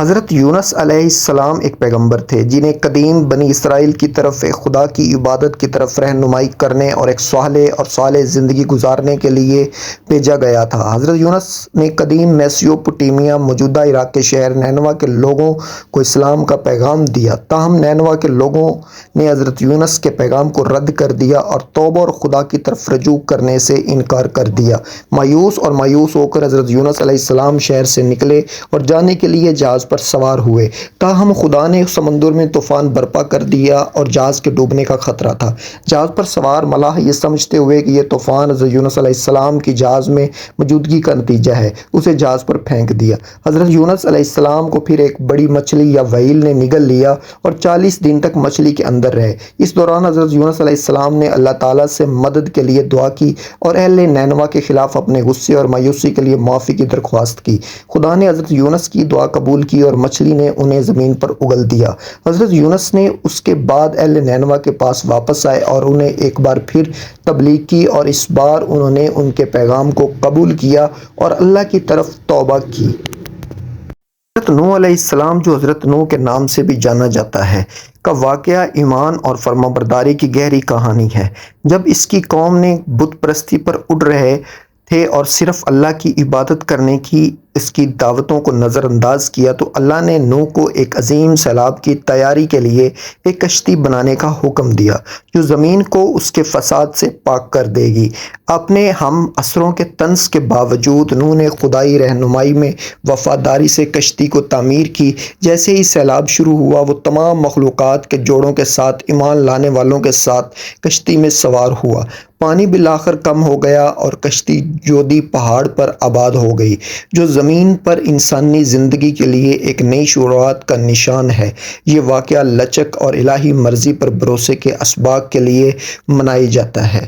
حضرت یونس علیہ السلام ایک پیغمبر تھے جنہیں قدیم بنی اسرائیل کی طرف ایک خدا کی عبادت کی طرف رہنمائی کرنے اور ایک صالح اور صالح زندگی گزارنے کے لیے بھیجا گیا تھا۔ حضرت یونس نے قدیم میسوپوٹیمیا موجودہ عراق کے شہر نینوا کے لوگوں کو اسلام کا پیغام دیا، تاہم نینوا کے لوگوں نے حضرت یونس کے پیغام کو رد کر دیا اور توبہ اور خدا کی طرف رجوع کرنے سے انکار کر دیا۔ مایوس ہو کر حضرت یونس علیہ السلام شہر سے نکلے اور جانے کے لیے جہاز پر سوار ہوئے، تاہم خدا نے سمندر میں طوفان برپا کر دیا اور جہاز کے ڈوبنے کا خطرہ تھا۔ جہاز پر سوار ملاح یہ سمجھتے ہوئے کہ یہ طوفان حضرت یونس علیہ السلام کی جہاز میں موجودگی کا نتیجہ ہے، اسے جہاز پر پھینک دیا۔ حضرت یونس علیہ السلام کو پھر ایک بڑی مچھلی یا وہیل نے نگل لیا اور 40 دن تک مچھلی کے اندر رہے۔ اس دوران حضرت یونس علیہ السلام نے اللہ تعالیٰ سے مدد کے لیے دعا کی اور اہل نینوا کے خلاف اپنے غصے اور مایوسی کے لیے معافی کی درخواست کی۔ خدا نے حضرت یونس کی دعا قبول کی اور مچھلی نے انہیں زمین پر اگل دیا۔ حضرت یونس نے اس کے بعد اہل نینوا کے پاس واپس آئے اور انہیں ایک بار پھر تبلیغ کی اور اس بار انہوں نے ان کے پیغام کو قبول کیا اور اللہ کی طرف توبہ کی۔ حضرت نوح علیہ السلام، جو حضرت نوح کے نام سے بھی جانا جاتا ہے، کا واقعہ ایمان اور فرمانبرداری کی گہری کہانی ہے۔ جب اس کی قوم نے بت پرستی پر اڑ رہے تھے اور صرف اللہ کی عبادت کرنے کی اس کی دعوتوں کو نظر انداز کیا تو اللہ نے نوح کو ایک عظیم سیلاب کی تیاری کے لیے ایک کشتی بنانے کا حکم دیا جو زمین کو اس کے فساد سے پاک کر دے گی۔ اپنے ہم عصروں کے طنز کے باوجود نوح نے خدائی رہنمائی میں وفاداری سے کشتی کو تعمیر کی۔ جیسے ہی سیلاب شروع ہوا وہ تمام مخلوقات کے جوڑوں کے ساتھ ایمان لانے والوں کے ساتھ کشتی میں سوار ہوا۔ پانی بالآخر کم ہو گیا اور کشتی جودی پہاڑ پر آباد ہو گئی، جو زمین پر انسانی زندگی کے لیے ایک نئی شروعات کا نشان ہے۔ یہ واقعہ لچک اور الہی مرضی پر بھروسے کے اسباق کے لیے منایا جاتا ہے۔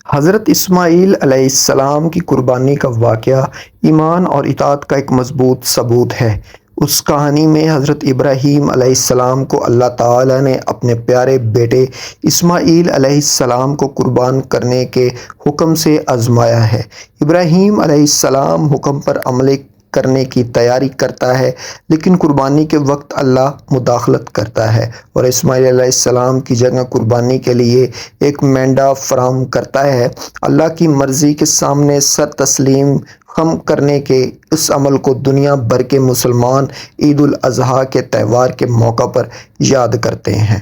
حضرت اسماعیل علیہ السلام کی قربانی کا واقعہ ایمان اور اطاعت کا ایک مضبوط ثبوت ہے۔ اس کہانی میں حضرت ابراہیم علیہ السلام کو اللہ تعالیٰ نے اپنے پیارے بیٹے اسماعیل علیہ السلام کو قربان کرنے کے حکم سے آزمایا ہے۔ ابراہیم علیہ السلام حکم پر عمل کرنے کی تیاری کرتا ہے، لیکن قربانی کے وقت اللہ مداخلت کرتا ہے اور اسماعیل علیہ السلام کی جگہ قربانی کے لیے ایک مینڈا فراہم کرتا ہے۔ اللہ کی مرضی کے سامنے سر تسلیم خم کرنے کے اس عمل کو دنیا بھر کے مسلمان عید الاضحیٰ کے تہوار کے موقع پر یاد کرتے ہیں۔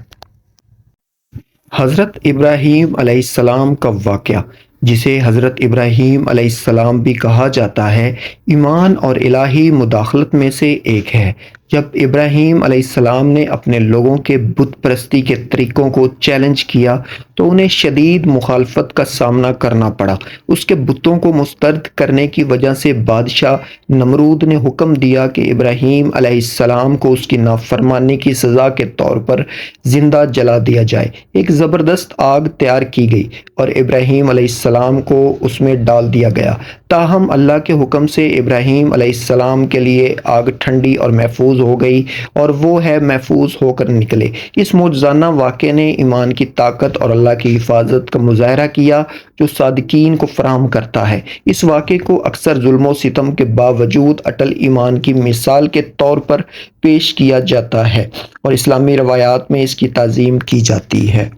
حضرت ابراہیم علیہ السلام کا واقعہ، جسے حضرت ابراہیم علیہ السلام بھی کہا جاتا ہے، ایمان اور الہی مداخلت میں سے ایک ہے۔ جب ابراہیم علیہ السلام نے اپنے لوگوں کے بت پرستی کے طریقوں کو چیلنج کیا تو انہیں شدید مخالفت کا سامنا کرنا پڑا۔ اس کے بتوں کو مسترد کرنے کی وجہ سے بادشاہ نمرود نے حکم دیا کہ ابراہیم علیہ السلام کو اس کی نافرمانی کی سزا کے طور پر زندہ جلا دیا جائے۔ ایک زبردست آگ تیار کی گئی اور ابراہیم علیہ السلام کو اس میں ڈال دیا گیا، تاہم اللہ کے حکم سے ابراہیم علیہ السلام کے لیے آگ ٹھنڈی اور محفوظ ہو گئی اور وہ محفوظ ہو کر نکلے۔ اس معجزانہ واقعے نے ایمان کی طاقت اور اللہ کی حفاظت کا مظاہرہ کیا جو صادقین کو فراہم کرتا ہے۔ اس واقعے کو اکثر ظلم و ستم کے باوجود اٹل ایمان کی مثال کے طور پر پیش کیا جاتا ہے اور اسلامی روایات میں اس کی تعظیم کی جاتی ہے۔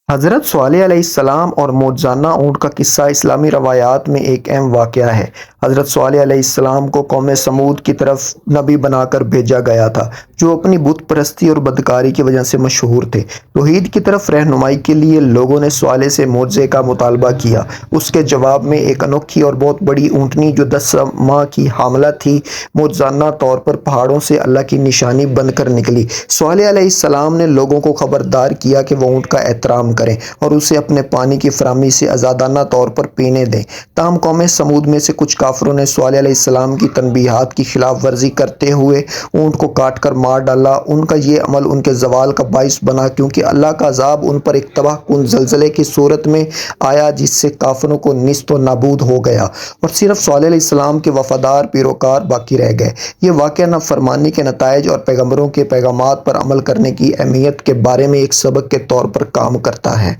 حضرت صالح علیہ السلام اور معجزانہ اونٹ کا قصہ اسلامی روایات میں ایک اہم واقعہ ہے۔ حضرت صالح علیہ السلام کو قوم سمود کی طرف نبی بنا کر بھیجا گیا تھا، جو اپنی بت پرستی اور بدکاری کی وجہ سے مشہور تھے۔ توحید کی طرف رہنمائی کے لیے لوگوں نے صالح سے معجزے کا مطالبہ کیا۔ اس کے جواب میں ایک انوکھی اور بہت بڑی اونٹنی جو 10 ماہ کی حاملہ تھی، معجزانہ طور پر پہاڑوں سے اللہ کی نشانی بن کر نکلی۔ صالح علیہ السلام نے لوگوں کو خبردار کیا کہ وہ اونٹ کا احترام کریں اور اسے اپنے پانی کی فراہمی سے آزادانہ طور پر پینے دیں۔ تاہم قوم سمود میں سے کچھ کافروں نے صالح علیہ السلام کی تنبیہات کی خلاف ورزی کرتے ہوئے اونٹ کو کاٹ کر مار ڈالا۔ ان کا یہ عمل ان کے زوال کا باعث بنا، کیونکہ اللہ کا عذاب ان پر ایک تباہ کن زلزلے کی صورت میں آیا جس سے کافروں کو نیست و نابود ہو گیا اور صرف صالح علیہ السلام کے وفادار پیروکار باقی رہ گئے۔ یہ واقعہ نافرمانی کے نتائج اور پیغمبروں کے پیغامات پر عمل کرنے کی اہمیت کے بارے میں ایک سبق کے طور پر کام کرتا ہے۔